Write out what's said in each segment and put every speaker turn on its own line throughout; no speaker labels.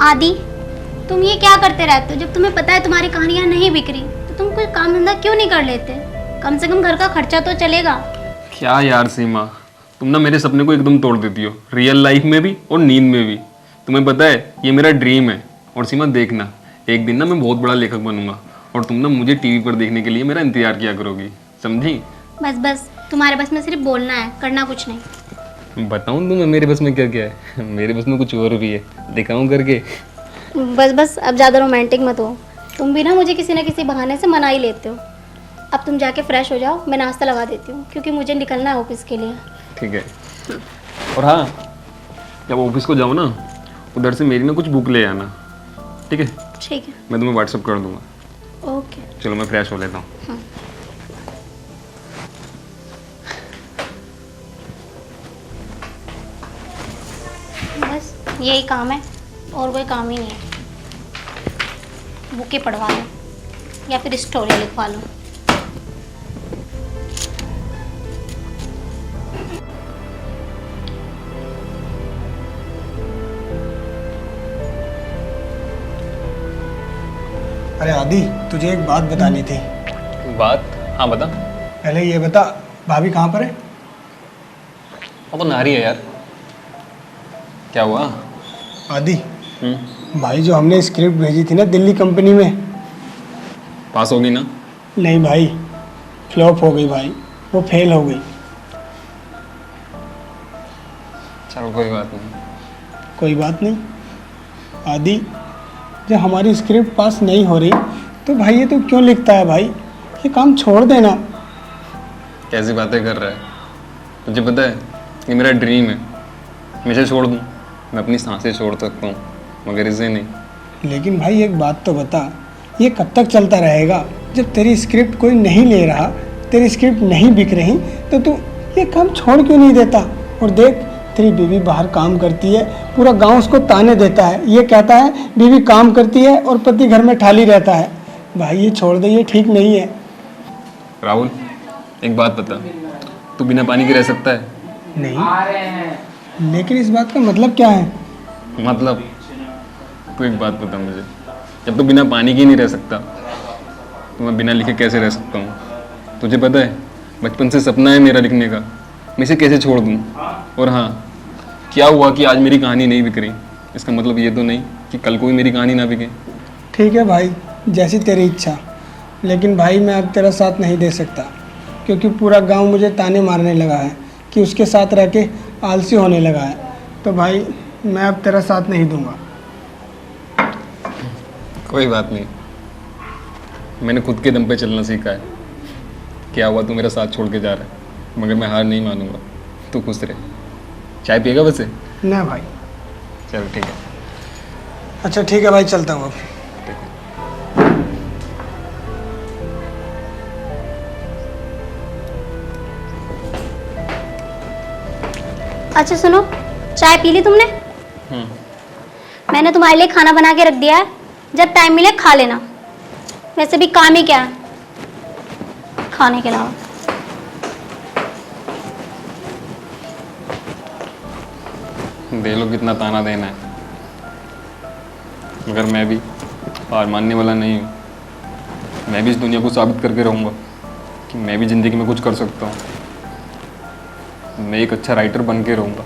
आदि, तुम ये क्या करते रहते हो? जब तुम्हें पता है तुम्हारी कहानियाँ नहीं बिक रही तो तुम कोई काम धंधा क्यों नहीं कर लेते? कम से कम घर का खर्चा तो चलेगा।
क्या यार सीमा, तुम ना मेरे सपने को एकदम तोड़ देती हो, रियल लाइफ में भी और नींद में भी। तुम्हें पता है ये मेरा ड्रीम है। और सीमा देखना, एक दिन ना मैं बहुत बड़ा लेखक बनूंगा और तुम ना मुझे टीवी पर देखने के लिए मेरा इंतजार किया करोगी, समझी?
बस बस, तुम्हारे बस में सिर्फ बोलना है, करना कुछ नहीं।
बताऊं तुम्हें मेरे बस में क्या क्या है? मेरे बस में कुछ और भी है, दिखाऊं करके?
बस बस, अब ज़्यादा रोमांटिक मत हो। तुम भी ना मुझे किसी न किसी बहाने से मना ही लेते हो। अब तुम जाके फ्रेश हो जाओ, मैं नाश्ता लगा देती हूँ क्योंकि मुझे निकलना है ऑफिस के लिए।
ठीक है। और हाँ, जब ऑफिस को जाओ ना, उधर से मेरी ना कुछ बुक ले आना, ठीक है?
ठीक है।
मैं तुम्हें व्हाट्सअप कर दूंगा।
ओके।
चलो मैं फ्रेश हो लेता हूँ।
बस यही काम है, और कोई काम ही नहीं है। बुकें पढ़वा लो या फिर स्टोरी लिखवा लो।
अरे आदि, तुझे एक बात बतानी थी।
बात? हाँ बता।
पहले ये बता, भाभी कहाँ पर है?
वो तो नारी है यार। क्या हुआ?
आदि, भाई जो हमने स्क्रिप्ट भेजी थी ना दिल्ली कंपनी में,
पास होगी ना?
नहीं भाई, फ्लॉप हो गई भाई, वो फेल हो गई।
चलो कोई बात नहीं।
कोई बात नहीं। आदि, जब हमारी स्क्रिप्ट पास नहीं हो रही तो भाई ये तो क्यों लिखता है भाई? ये काम छोड़ देना।
कैसी बातें कर रहा है? तुझे पता है ये मेरा ड्रीम है। मैं इसे छोड़ दूँ? मैं अपनी सांसें छोड़ सकता हूँ, मगर इसे नहीं।
लेकिन भाई एक बात तो बता, ये कब तक चलता रहेगा? जब तेरी स्क्रिप्ट कोई नहीं ले रहा, तेरी स्क्रिप्ट नहीं बिक रही, तो तू ये काम छोड़ क्यों नहीं देता? और देख, तेरी बीवी बाहर काम करती है, पूरा गांव उसको ताने देता है, ये कहता है बीवी काम करती है और पति घर में ठाली रहता है। भाई ये छोड़ दे, ये ठीक नहीं है।
राहुल, एक बात बता, तू बिना पानी के रह सकता है?
नहीं, लेकिन इस बात का मतलब क्या है?
मतलब तू एक बात बता मुझे, जब तू बिना पानी के नहीं रह सकता तो मैं बिना लिखे कैसे रह सकता हूँ? तुझे पता है बचपन से सपना है मेरा लिखने का, मैं इसे कैसे छोड़ दूँ? और हाँ, क्या हुआ कि आज मेरी कहानी नहीं बिक रही, इसका मतलब ये तो नहीं कि कल को भी मेरी कहानी ना बिके।
ठीक है भाई, जैसी तेरी इच्छा। लेकिन भाई मैं अब तेरा साथ नहीं दे सकता, क्योंकि पूरा गांव मुझे ताने मारने लगा है कि उसके साथ रह के आलसी होने लगा है। तो भाई मैं अब तेरा साथ नहीं दूंगा।
कोई बात नहीं, मैंने खुद के दम पे चलना सीखा है। क्या हुआ, तू मेरा साथ छोड़ के जा रहा है, मगर मैं हार नहीं मानूंगा। तू खुश रहे। चाय पिएगा वैसे?
ना भाई।
चल ठीक है।
अच्छा ठीक है भाई, चलता हूँ अब।
अच्छा सुनो, चाय पी ली तुमने? मैंने तुम्हारे लिए खाना बना के रख दिया है, जब टाइम मिले खा लेना। वैसे भी काम ही क्या है खाने के अलावा।
दे लो, कितना ताना देना है, मगर मैं भी हार मानने वाला नहीं हूँ। मैं भी इस दुनिया को साबित करके रहूँगा कि मैं भी ज़िंदगी में कुछ कर सकता हूँ। मैं एक अच्छा राइटर बन के रहूँगा।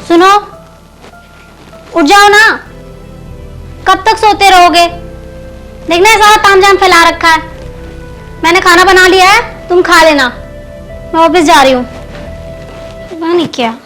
सुनो, उठ जाओ ना, कब तक सोते रहोगे? देखना सारा तामझाम फैला रखा है। मैंने खाना बना लिया है, तुम खा लेना। मैं ऑफिस जा रही हूँ। पता नहीं क्या।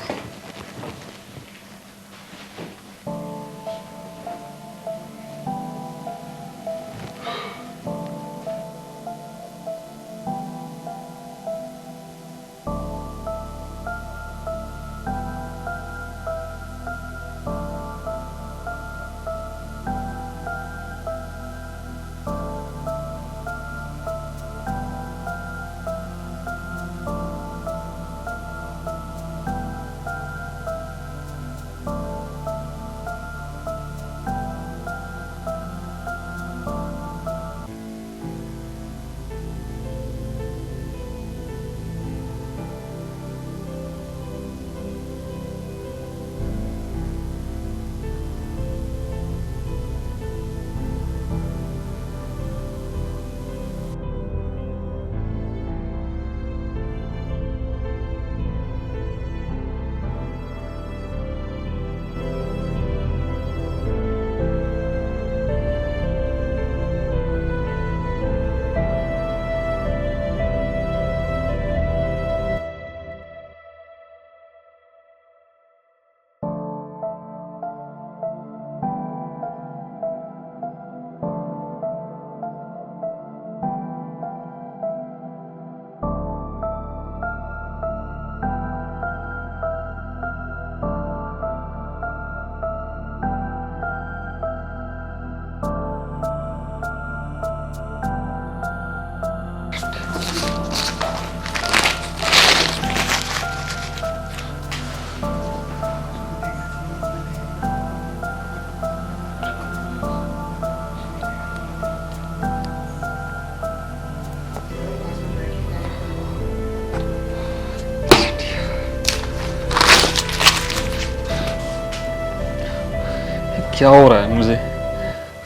क्या हो रहा है मुझे?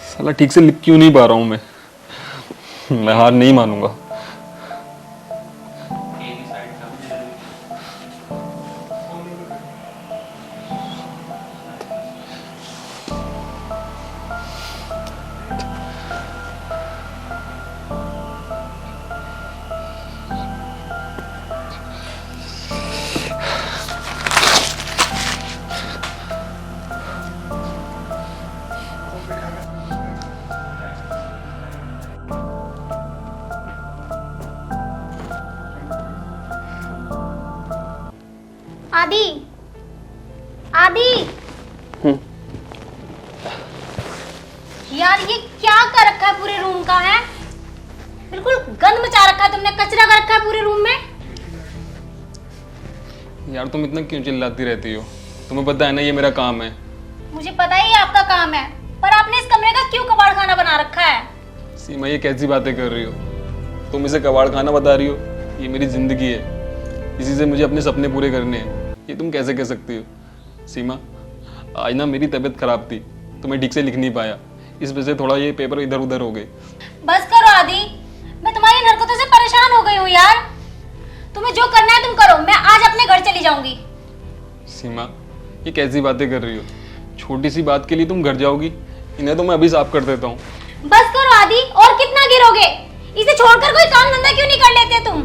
साला ठीक से लिख क्यों नहीं पा रहा हूँ मैं हार नहीं मानूंगा।
आदि, आदि। यार ये क्या कर रखा है पूरे रूम का है? बिल्कुल गंद मचा रखा है तुमने, कचरा कर रखा है पूरे रूम में।
यार तुम इतना क्यों चिल्लाती रहती हो? तुम्हें पता है ना ये मेरा काम है।
मुझे पता है ये आपका काम है, पर आपने इस कमरे का क्यों कबाड़ खाना बना रखा है?
सीमा ये कैसी बातें कर रही हो? तुम इसे कबाड़ खाना बता रही हो? ये मेरी जिंदगी है, इसी से मुझे अपने सपने पूरे करने हैं। ये तुम कैसे कह सकती हो? सीमा आज ना मेरी तबीयत खराब थी तो मैं ठीक से लिख नहीं पाया, इस वजह से थोड़ा ये पेपर इधर उधर हो गए।
बस करो आदि, मैं तुम्हारी हरकतों से परेशान हो गई हूँ यार। तुम्हें जो करना है तुम करो, मैं आज अपने घर चली जाऊंगी।
सीमा ये कैसी बातें कर रही हो? छोटी सी बात के लिए तुम घर जाओगी? इन्हें तो मैं अभी साफ कर देता हूँ।
बस करो आदि, और कितना गिरोगे? इसे छोड़कर कोई काम धंधा क्यों नहीं कर लेते तुम?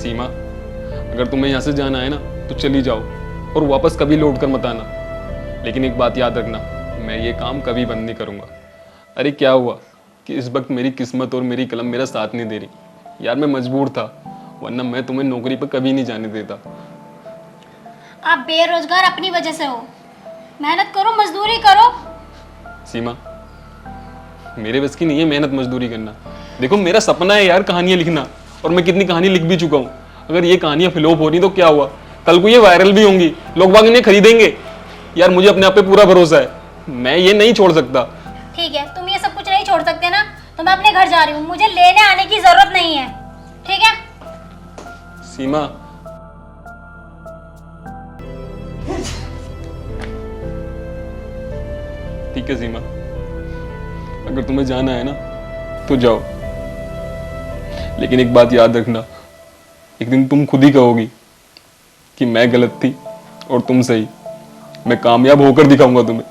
सीमा अगर तुम्हें यहाँ से जाना है ना तो चली जाओ और वापस कभी लौट कर मत आना, लेकिन एक बात याद रखना, मैं ये काम कभी बंद नहीं करूँगा। अरे क्या हुआ कि इस वक्त मेरी किस्मत और मेरी कलम मेरा साथ नहीं दे रही। यार मैं मजबूर था, वरना मैं तुम्हें नौकरी पर कभी नहीं जाने देता।
आप बेरोजगार अपनी वजह से हो। मेहनत करो, मजदूरी करो।
सीमा मेरे बस की नहीं है मेहनत मजदूरी करना। देखो मेरा सपना है यार कहानियां लिखना, और मैं कितनी कहानी लिख भी चुका हूँ। अगर ये कहानियां फ्लॉप हो रही तो क्या हुआ, कल को ये वायरल भी होंगी, लोग बाग इन्हें खरीदेंगे। यार मुझे अपने आप पे पूरा भरोसा है, मैं ये नहीं छोड़ सकता।
ठीक है, तुम ये सब कुछ नहीं छोड़ सकते ना, तो मैं अपने घर जा रही हूँ। मुझे लेने आने की जरूरत नहीं है, ठीक है?
सीमा ठीक है सीमा, अगर तुम्हें जाना है ना तो जाओ, लेकिन एक बात याद रखना, एक दिन तुम खुद ही कहोगी कि मैं गलत थी और तुम सही। मैं कामयाब होकर दिखाऊंगा तुम्हें।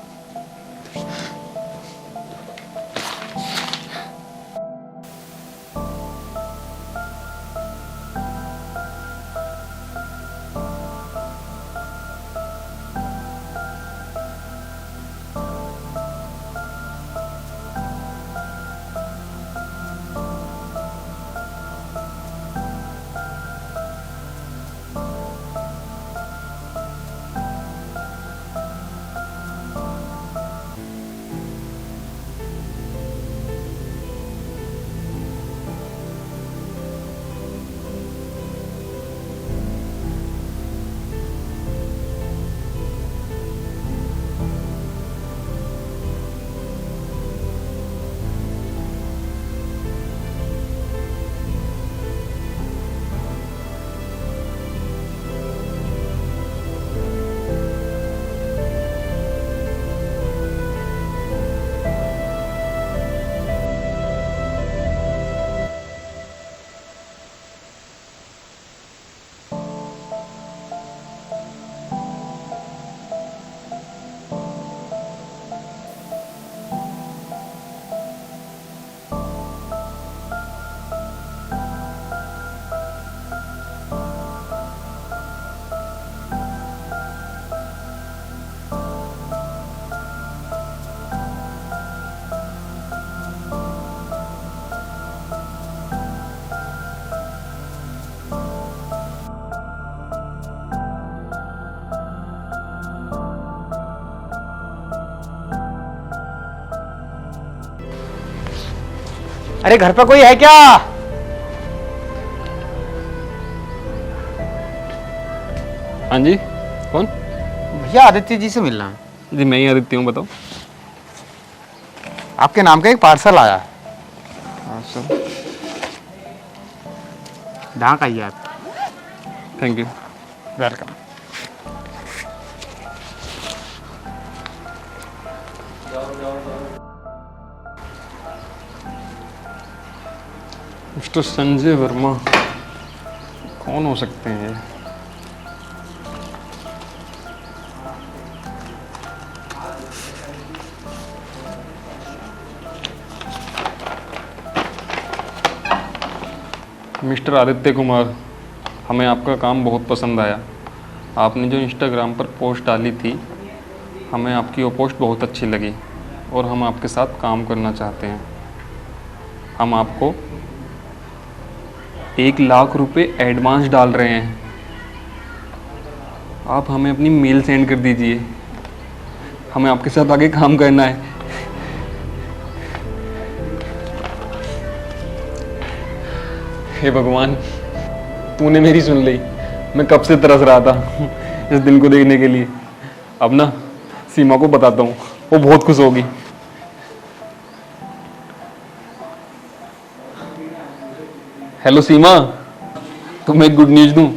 अरे घर पे कोई है क्या?
हाँ जी, कौन?
भैया आदित्य जी से मिलना है।
जी मैं ही आदित्य हूँ, बताओ।
आपके नाम का एक पार्सल आया है। ढाक आइए आप।
Thank you.
Welcome.
Mister Sanjay Verma कौन हो सकते हैं ये? मिस्टर आदित्य कुमार, हमें आपका काम बहुत पसंद आया। आपने जो इंस्टाग्राम पर पोस्ट डाली थी, हमें आपकी वो पोस्ट बहुत अच्छी लगी और हम आपके साथ काम करना चाहते हैं। हम आपको 1,00,000 रुपये एडवांस डाल रहे हैं। आप हमें अपनी मेल सेंड कर दीजिए, हमें आपके साथ आगे काम करना है। हे भगवान, तूने मेरी सुन ली। मैं कब से तरस रहा था इस दिन को देखने के लिए। अब ना सीमा को बताता हूँ, वो बहुत खुश होगी। हेलो सीमा, तुम्हें एक गुड न्यूज़ दूँ।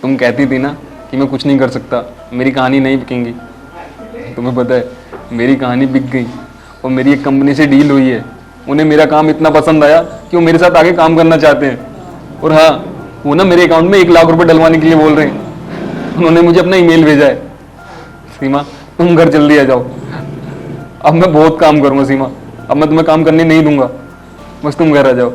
तुम कहती थी ना कि मैं कुछ नहीं कर सकता, मेरी कहानी नहीं बिकेंगी। तुम्हें पता है मेरी कहानी बिक गई और मेरी एक कंपनी से डील हुई है। उन्हें मेरा काम इतना पसंद आया कि वो मेरे साथ आगे काम करना चाहते हैं। और हाँ, वो ना मेरे अकाउंट में 1,00,000 रुपये डलवाने के लिए बोल रहे हैं। उन्होंने मुझे अपना ईमेल भेजा है। सीमा, तुम घर जल्दी आ जाओ। अब मैं बहुत काम करूँगा सीमा, अब मैं तुम्हें काम करने नहीं दूंगा, बस तुम घर आ जाओ।